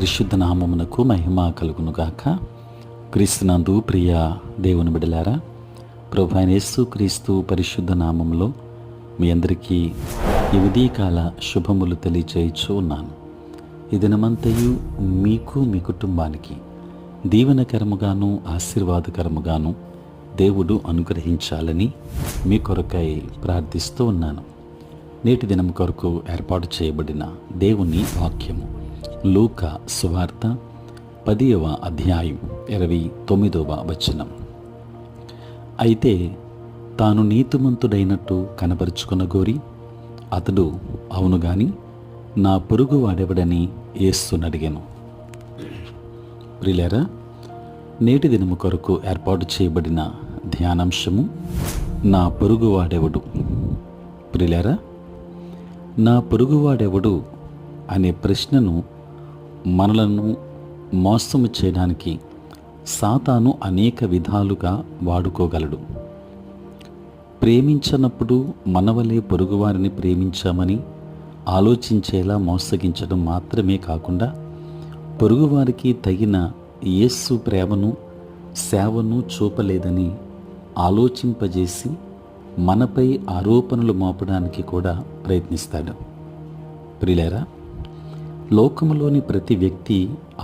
పరిశుద్ధ నామమునకు మహిమ కలుగునుగాక. క్రీస్తునందు ప్రియ దేవుని బిడ్డలారా, ప్రభువైన యేసు క్రీస్తు పరిశుద్ధ నామములో మీ అందరికీ ఈ ఉదయకాల శుభములు తెలియచేయచ్చు ఉన్నాను. ఈ దినమంతయు మీకు మీ కుటుంబానికి దీవెనకరముగాను ఆశీర్వాదకరముగాను దేవుడు అనుగ్రహించాలని మీ కొరకై ప్రార్థిస్తూ ఉన్నాను. నేటి దినం కొరకు ఏర్పాటు చేయబడిన దేవుని వాక్యము లూకా సువార్త 10వ అధ్యాయం 29వ వచనం. అయితే తాను నీతిమంతుడైనట్టు కనబరుచుకొనగోరి అతడు అవును గాని నా పొరుగు వాడెవడని యేసును అడిగాను. ప్రియులారా, నేటి దినము కొరకు ఏర్పాటు చేయబడిన ధ్యానాంశము నా పొరుగు వాడెవడు. ప్రియులారా, నా పొరుగువాడెవడు అనే ప్రశ్నను మనలను మోసము చేయడానికి సాతాను అనేక విధాలుగా వాడుకోగలడు. ప్రేమించనప్పుడు మనవలే పొరుగువారిని ప్రేమించామని ఆలోచించేలా మోసగించడం మాత్రమే కాకుండా పొరుగువారికి తగిన యేసు ప్రేమను సేవను చూపలేదని ఆలోచింపజేసి మనపై ఆరోపణలు మోపడానికి కూడా ప్రయత్నిస్తాడు. ప్రియులారా, లోకములోని ప్రతి వ్యక్తి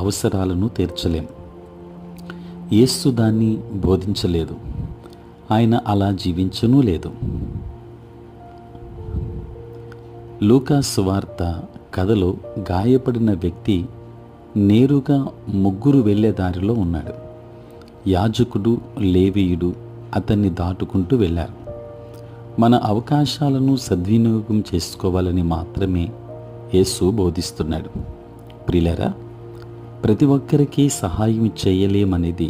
అవసరాలను తీర్చలేం. యేసు దాన్ని బోధించలేదు, ఆయన అలా జీవించనూ లేదు. లూకా సువార్త కథలో గాయపడిన వ్యక్తి నేరుగా ముగ్గురు వెళ్ళే దారిలో ఉన్నాడు. యాజకుడు, లేవీయుడు అతన్ని దాటుకుంటూ వెళ్ళారు. మన అవకాశాలను సద్వినియోగం చేసుకోవాలని మాత్రమే యేసు బోధిస్తున్నాడు. ప్రియులారా, ప్రతి ఒక్కరికి సహాయం చేయలేమనేది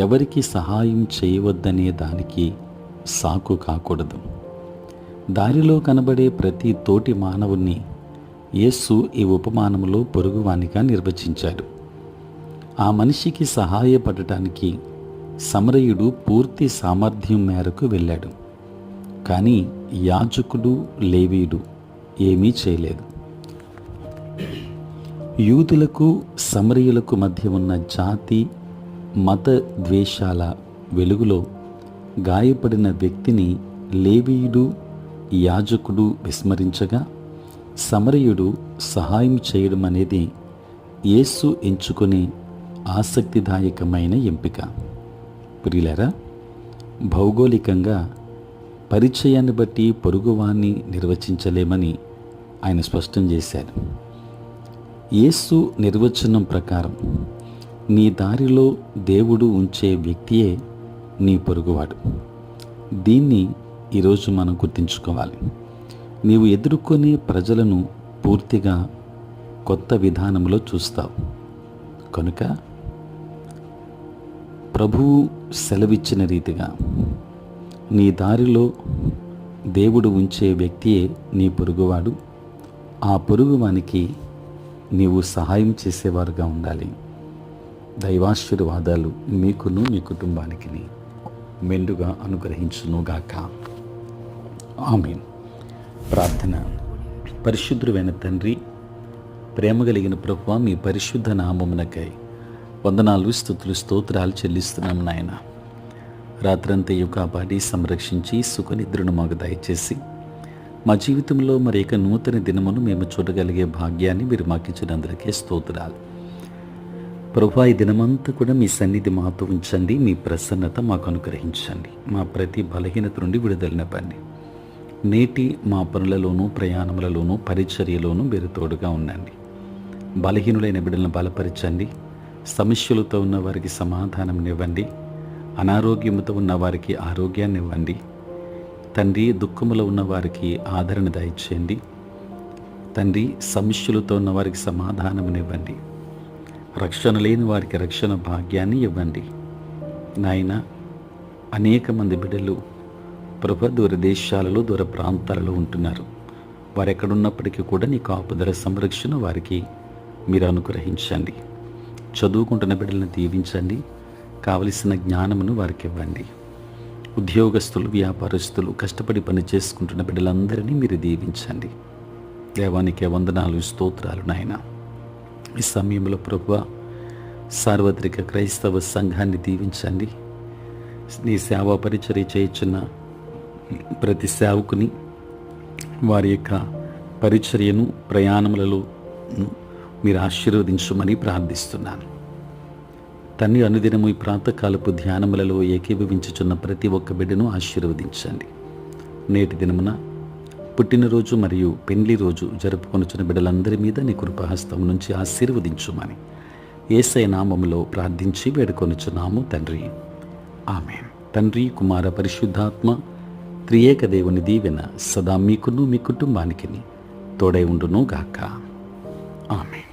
ఎవరికి సహాయం చేయవద్దనే దానికి సాకు కాకూడదు. దారిలో కనబడే ప్రతి తోటి మానవుణ్ణి యేసు ఈ ఉపమానంలో పొరుగువానిగా నిర్వచించాడు. ఆ మనిషికి సహాయపడటానికి సమరయుడు పూర్తి సామర్థ్యం మేరకు వెళ్ళాడు. కానీ యాజకుడు, లేవీయుడు ఏమీ చేయలేదు. యూదులకు సమరయులకు మధ్య ఉన్న జాతి మత ద్వేషాల వెలుగులో గాయపడిన వ్యక్తిని లేవీయుడు, యాజకుడు విస్మరించగా సమరయుడు సహాయం చేయడం అనేది యేసు ఎంచుకునే ఆసక్తిదాయకమైన ఎంపిక. ప్రియులారా, భౌగోళికంగా పరిచయాన్ని బట్టి పొరుగువాన్ని నిర్వచించలేమని ఆయన స్పష్టం చేశారు. యేసు నిర్వచనం ప్రకారం నీ దారిలో దేవుడు ఉంచే వ్యక్తియే నీ పొరుగువాడు. దీన్ని ఈరోజు మనం గుర్తుంచుకోవాలి. నీవు ఎదుర్కొనే ప్రజలను పూర్తిగా కొత్త విధానంలో చూస్తావు కనుక ప్రభువు సెలవిచ్చిన రీతిగా నీ దారిలో దేవుడు ఉంచే వ్యక్తియే నీ పొరుగువాడు. ఆ పొరుగువానికి నీవు సహాయం చేసేవారుగా ఉండాలి. దైవాశీర్వాదాలు మీకును మీ కుటుంబానికి మెండుగా అనుగ్రహించునుగాక. ఆమేన్. ప్రార్థన. పరిశుద్ధుడైన తండ్రి, ప్రేమ కలిగిన ప్రభువా, మీ పరిశుద్ధ నామమునకై వందనాలు, స్తుతులు, స్తోత్రాలు చెల్లిస్తున్నాం నాయన. రాత్రంతయు కాపాడి సంరక్షించి సుఖనిద్రను మాకు దయచేసి మా జీవితంలో మరి నూతన దినమును మేము చూడగలిగే భాగ్యాన్ని మీరు మాకిచ్చినందుకే స్తోత్రాలు. ప్రభువా, ఈ దినమంతా కూడా మీ సన్నిధి మాతో ఉంచండి. మీ ప్రసన్నత మాకు అనుగ్రహించండి. మా ప్రతి బలహీనత నుండి విడుదలనివ్వండి. నేటి మా పనులలోనూ, ప్రయాణములలోనూ, పరిచర్యలోనూ మీరు తోడుగా ఉండండి. బలహీనులైన బిడ్డలను బలపరచండి. సమస్యలతో ఉన్న వారికి సమాధానం ఇవ్వండి. అనారోగ్యముతో ఉన్న వారికి ఆరోగ్యాన్ని ఇవ్వండి. తండ్రి, దుఃఖములో ఉన్న వారికి ఆదరణ దయచేయండి. తండ్రి, సమస్యలతో ఉన్న వారికి సమాధానమునివ్వండి. రక్షణ లేని వారికి రక్షణ భాగ్యాన్ని ఇవ్వండి. నాయన, అనేక మంది బిడ్డలు ప్రభు దూర దేశాలలో, దూర ప్రాంతాలలో ఉంటున్నారు. వారు ఎక్కడున్నప్పటికీ కూడా నీ కాపుదల సంరక్షణ వారికి మీరు అనుగ్రహించండి. చదువుకుంటున్న బిడ్డలను దీవించండి. కావలసిన జ్ఞానమును వారికి ఇవ్వండి. ఉద్యోగస్తులు, వ్యాపారస్తులు, కష్టపడి పని చేసుకుంటున్న బిడ్డలందరినీ మీరు దీవించండి. దేవానికి వందనాలు, స్తోత్రాలు నాయన. ఈ సమయంలో ప్రభువా సార్వత్రిక క్రైస్తవ సంఘాన్ని దీవించండి. నీ సేవా పరిచర్య చేయుచున్న ప్రతి సేవకుని వారి యొక్క పరిచర్యను ప్రయాణములలో మీరు ఆశీర్వదించమని ప్రార్థిస్తున్నాను. తండ్రి, అనుదినము ఈ ప్రాతకాలపు ధ్యానములలో ఏకీభవించుచున్న ప్రతి ఒక్క బిడ్డను ఆశీర్వదించండి. నేటి దినమున పుట్టినరోజు మరియు పెండ్లి రోజు జరుపుకొనుచున్న బిడ్డలందరి మీద నీ కృపాహస్తం నుంచి ఆశీర్వదించుమని యేసయ్య నామములో ప్రార్థించి వేడుకొనుచున్నాము తండ్రి. ఆమేన్. తండ్రి, కుమార, పరిశుద్ధాత్మ త్రియేక దేవుని దీవెన సదా మీకును మీ కుటుంబానికి తోడై ఉండును గాక. ఆమేన్.